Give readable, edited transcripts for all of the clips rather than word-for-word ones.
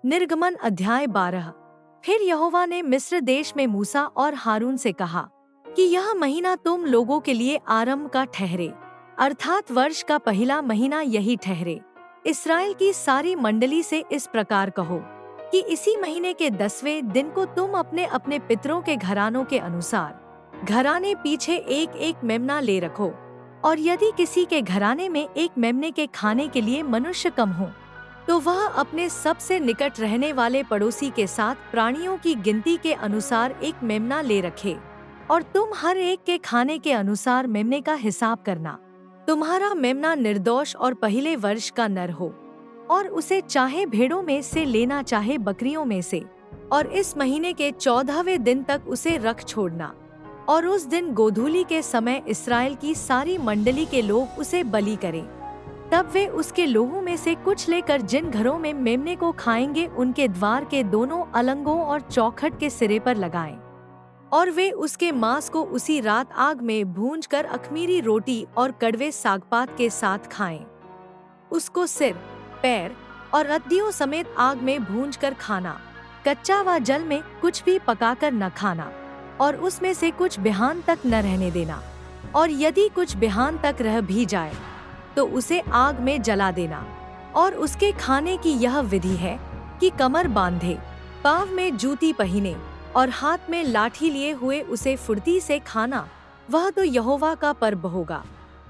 निर्गमन अध्याय 12। फिर यहोवा ने मिस्र देश में मूसा और हारून से कहा कि यह महीना तुम लोगों के लिए आरंभ का ठहरे, अर्थात वर्ष का पहला महीना यही ठहरे। इस्राएल की सारी मंडली से इस प्रकार कहो कि इसी महीने के 10वें दिन को तुम अपने अपने पितरों के घरानों के अनुसार घराने पीछे एक एक मेमना ले रखो। और यदि किसी के घराने में एक मेमने के खाने के लिए मनुष्य कम हो, तो वह अपने सबसे निकट रहने वाले पड़ोसी के साथ प्राणियों की गिनती के अनुसार एक मेमना ले रखे, और तुम हर एक के खाने के अनुसार मेमने का हिसाब करना। तुम्हारा मेमना निर्दोष और पहले वर्ष का नर हो, और उसे चाहे भेड़ों में से लेना चाहे बकरियों में से, और इस महीने के 14वें दिन तक उसे रख छोड़ना। और उस दिन गोधूली के समय इस्राएल की सारी मंडली के लोग उसे बलि करें। तब वे उसके लोहू में से कुछ लेकर जिन घरों में मेमने को खाएंगे उनके द्वार के दोनों अलंगों और चौखट के सिरे पर लगाएं। और वे उसके मांस को उसी रात आग में भूंजकर अख़मीरी रोटी और कड़वे सागपात के साथ खाएं। उसको सिर, पैर और रद्दियों समेत आग में भूंजकर खाना। कच्चा व जल में कुछ भी पकाकर न खाना, और उसमें से कुछ बिहान तक न रहने देना। और यदि कुछ बिहान तक रह भी जाए तो उसे आग में जला देना। और उसके खाने की यह विधि है कि कमर बांधे, पाँव में जूती पहने और हाथ में लाठी लिए हुए उसे फुर्ती से खाना। वह तो यहोवा का पर्व होगा,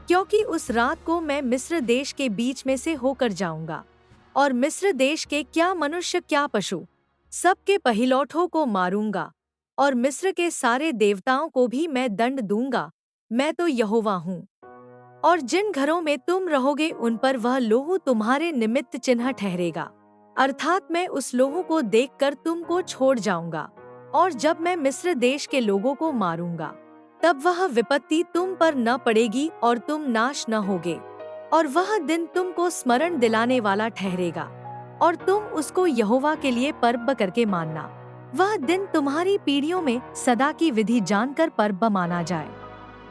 क्योंकि उस रात को मैं मिस्र देश के बीच में से होकर जाऊंगा, और मिस्र देश के क्या मनुष्य क्या पशु सबके पहिलौठों को मारूंगा, और मिस्र के सारे देवताओं को भी मैं दंड दूंगा। मैं तो यहोवा हूँ। और जिन घरों में तुम रहोगे उन पर वह लोहू तुम्हारे निमित्त चिन्ह ठहरेगा, अर्थात मैं उस लोहू को देखकर तुमको छोड़ जाऊंगा। और जब मैं मिस्र देश के लोगों को मारूंगा, तब वह विपत्ति तुम पर न पड़ेगी और तुम नाश न होगे। और वह दिन तुमको स्मरण दिलाने वाला ठहरेगा, और तुम उसको यहोवा के लिए पर्व करके मानना। वह दिन तुम्हारी पीढ़ियों में सदा की विधि जानकर पर्व माना जाए।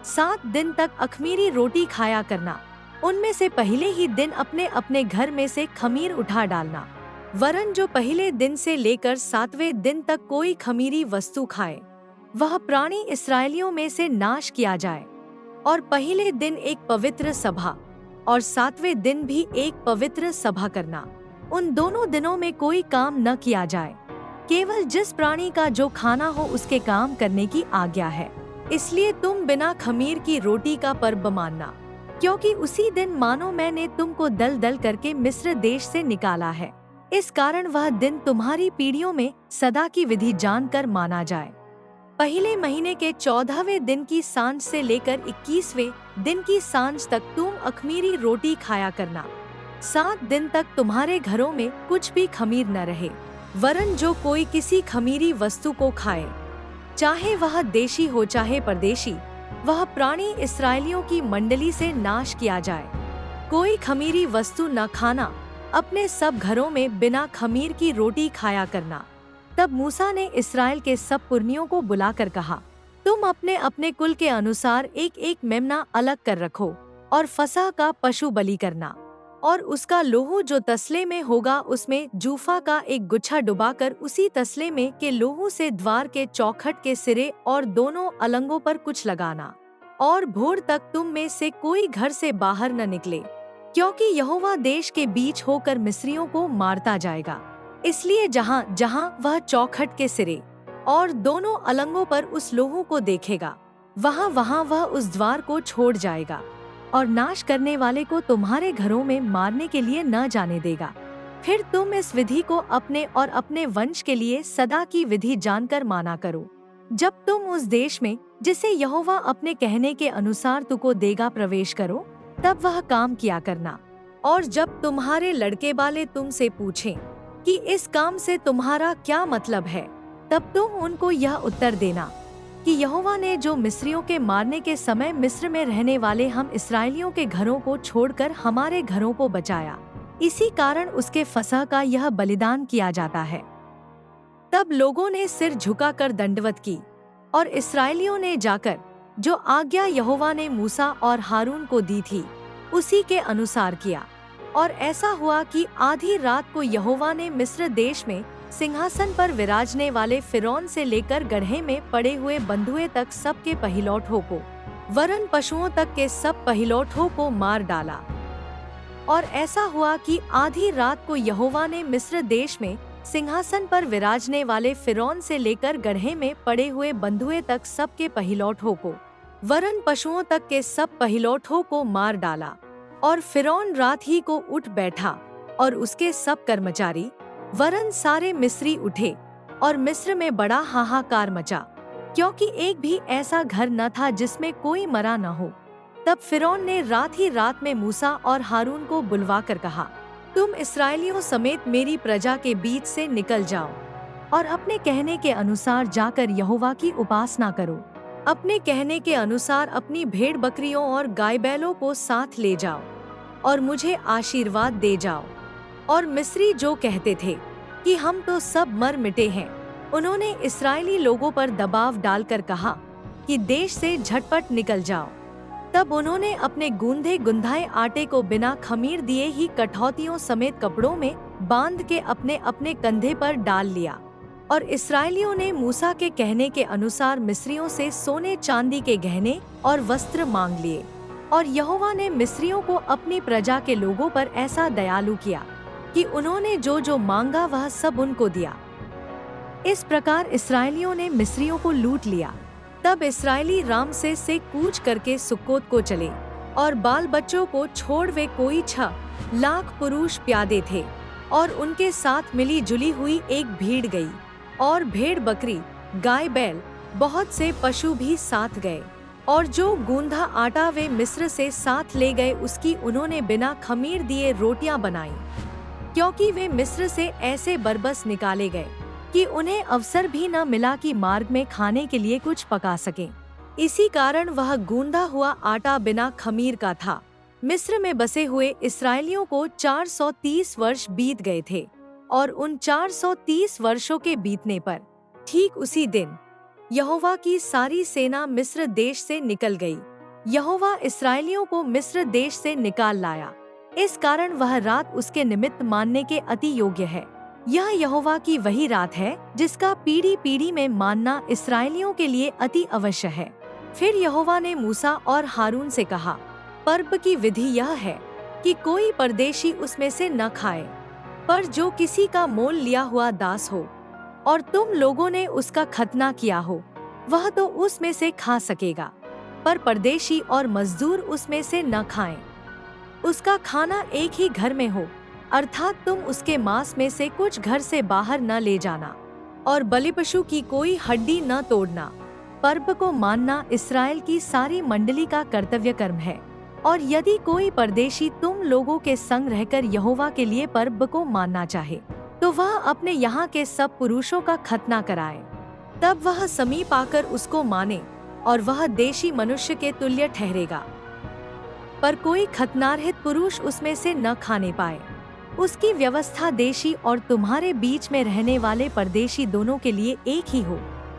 7 दिन तक अख़मीरी रोटी खाया करना। उनमें से पहले ही दिन अपने अपने घर में से खमीर उठा डालना, वरन जो पहले दिन से लेकर 7वें दिन तक कोई खमीरी वस्तु खाए, वह प्राणी इस्राएलियों में से नाश किया जाए। और पहले दिन एक पवित्र सभा, और 7वें दिन भी एक पवित्र सभा करना। उन दोनों दिनों में कोई काम न किया जाए, केवल जिस प्राणी का जो खाना हो उसके काम करने की आज्ञा है। इसलिए तुम बिना खमीर की रोटी का पर्व मानना, क्योंकि उसी दिन मानो मैंने तुमको दल दल करके मिस्र देश से निकाला है। इस कारण वह दिन तुम्हारी पीढ़ियों में सदा की विधि जानकर माना जाए। पहले महीने के 14वें दिन की सांझ से लेकर 21वें दिन की सांझ तक तुम अख़मीरी रोटी खाया करना। 7 दिन तक तुम्हारे घरों में कुछ भी खमीर न रहे, वरन जो कोई किसी खमीरी वस्तु को खाए, चाहे वह देशी हो चाहे परदेशी, वह प्राणी इस्राएलियों की मंडली से नाश किया जाए। कोई खमीरी वस्तु न खाना, अपने सब घरों में बिना खमीर की रोटी खाया करना। तब मूसा ने इस्राएल के सब पुरनियों को बुलाकर कहा, तुम अपने अपने कुल के अनुसार एक एक मेमना अलग कर रखो, और फसह का पशु बलि करना। और उसका लोहू जो तसले में होगा उसमें जूफा का एक गुच्छा डुबाकर उसी तसले में के लोहू से द्वार के चौखट के सिरे और दोनों अलंगों पर कुछ लगाना। और भोर तक तुम में से कोई घर से बाहर न निकले, क्योंकि यहोवा देश के बीच होकर मिस्रियों को मारता जाएगा। इसलिए जहाँ जहाँ वह चौखट के सिरे और दोनों अलंगों पर उस लोहू को देखेगा, वहाँ वहाँ वह उस द्वार को छोड़ जाएगा, और नाश करने वाले को तुम्हारे घरों में मारने के लिए न जाने देगा। फिर तुम इस विधि को अपने और अपने वंश के लिए सदा की विधि जानकर माना करो। जब तुम उस देश में जिसे यहोवा अपने कहने के अनुसार तुमको देगा प्रवेश करो, तब वह काम किया करना। और जब तुम्हारे लड़के वाले तुमसे पूछें कि इस काम से तुम्हारा क्या मतलब है, तब तुम उनको यह उत्तर देना कि यहोवा ने जो मिस्रियों के मारने के समय मिस्र में रहने वाले हम इस्राएलियों के घरों को छोड़कर हमारे घरों को बचाया, इसी कारण उसके फसह का यह बलिदान किया जाता है। तब लोगों ने सिर झुकाकर दंडवत की, और इस्राएलियों ने जाकर जो आज्ञा यहोवा ने मूसा और हारून को दी थी, उसी के अनुसार किया। और ऐसा हुआ कि आधी रात को यहोवा ने मिस्र देश में सिंहासन पर विराजने वाले फिरौन से लेकर गड्ढे में पड़े हुए बंधुए तक सबके पहिलौठों को, वरन पशुओं तक के सब पहिलौठों को मार डाला। और ऐसा हुआ कि आधी रात को यहोवा ने मिस्र देश में सिंहासन पर विराजने वाले फिरौन से लेकर गड्ढे में पड़े हुए बंधुए तक सबके पहिलौठों को, वरन पशुओं तक के सब पहिलौठों को मार डाला। और फिरौन रात ही को उठ बैठा और उसके सब कर्मचारी, वरन सारे मिस्री उठे, और मिस्र में बड़ा हाहाकार मचा, क्योंकि एक भी ऐसा घर न था जिसमें कोई मरा न हो। तब फिरौन ने रात ही रात में मूसा और हारून को बुलवा कर कहा, तुम इस्राएलियों समेत मेरी प्रजा के बीच से निकल जाओ और अपने कहने के अनुसार जाकर यहोवा की उपासना करो। अपने कहने के अनुसार अपनी भेड़ बकरियों और गाय बैलों को साथ ले जाओ और मुझे आशीर्वाद दे जाओ। और मिस्री जो कहते थे कि हम तो सब मर मिटे हैं, उन्होंने इस्राएली लोगों पर दबाव डालकर कहा कि देश से झटपट निकल जाओ। तब उन्होंने अपने गूंधे गुंधाए आटे को बिना खमीर दिए ही कठौतियों समेत कपड़ों में बांध के अपने अपने कंधे पर डाल लिया। और इस्राएलियों ने मूसा के कहने के अनुसार मिस्रियों से सोने चांदी के गहने और वस्त्र मांग लिए। और यहोवा ने मिस्रियों को अपनी प्रजा के लोगों पर ऐसा दयालु किया कि उन्होंने जो जो मांगा वह सब उनको दिया। इस प्रकार इस्राएलियों ने मिस्रियों को लूट लिया। तब इस्राएली रामसे से कूच करके सुक्कोत को चले, और बाल बच्चों को छोड़ वे कोई 6 लाख पुरुष प्यादे थे, और उनके साथ मिली जुली हुई एक भीड़ गई, और भेड़ बकरी गाय बैल बहुत से पशु भी साथ गए। और जो गूंधा आटा वे मिस्र से साथ ले गए उसकी उन्होंने बिना खमीर दिए रोटियां बनाई, क्योंकि वे मिस्र से ऐसे बरबस निकाले गए कि उन्हें अवसर भी न मिला कि मार्ग में खाने के लिए कुछ पका सकें। इसी कारण वह गूंदा हुआ आटा बिना खमीर का था। मिस्र में बसे हुए इस्राएलियों को 430 वर्ष बीत गए थे, और उन 430 वर्षों के बीतने पर ठीक उसी दिन यहोवा की सारी सेना मिस्र देश से निकल गई। यहोवा इस्राएलियों को मिस्र देश से निकाल लाया, इस कारण वह रात उसके निमित्त मानने के अति योग्य है। यह यहोवा की वही रात है जिसका पीढ़ी पीढ़ी में मानना इस्राएलियों के लिए अति अवश्य है। फिर यहोवा ने मूसा और हारून से कहा, पर्व की विधि यह है कि कोई परदेशी उसमें से न खाए, पर जो किसी का मोल लिया हुआ दास हो और तुम लोगों ने उसका खतना किया हो, वह तो उसमें से खा सकेगा, पर परदेशी और मजदूर उसमें से न खाएं। उसका खाना एक ही घर में हो, अर्थात तुम उसके मांस में से कुछ घर से बाहर न ले जाना, और बलिपशु की कोई हड्डी न तोड़ना। पर्व को मानना इस्राएल की सारी मंडली का कर्तव्य कर्म है। और यदि कोई परदेशी तुम लोगों के संग रहकर यहोवा के लिए पर्व को मानना चाहे, तो वह अपने यहाँ के सब पुरुषों का खतना कराए, तब वह समीप आकर उसको माने, और वह देशी मनुष्य के तुल्य ठहरेगा। पर कोई खतनारहित पुरुष उसमें से न खाने पाए। उसकी व्यवस्था देशी और तुम्हारे बीच में रहने वाले परदेशी दोनों के लिए एक ही हो।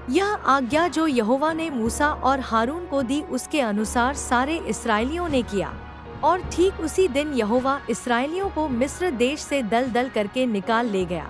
यह आज्ञा जो यहोवा ने मूसा और हारून को दी उसके अनुसार सारे इस्राएलियों ने किया। और ठीक उसी दिन यहोवा इस्राएलियों को मिस्र देश से दल दल करके निकाल ले गया।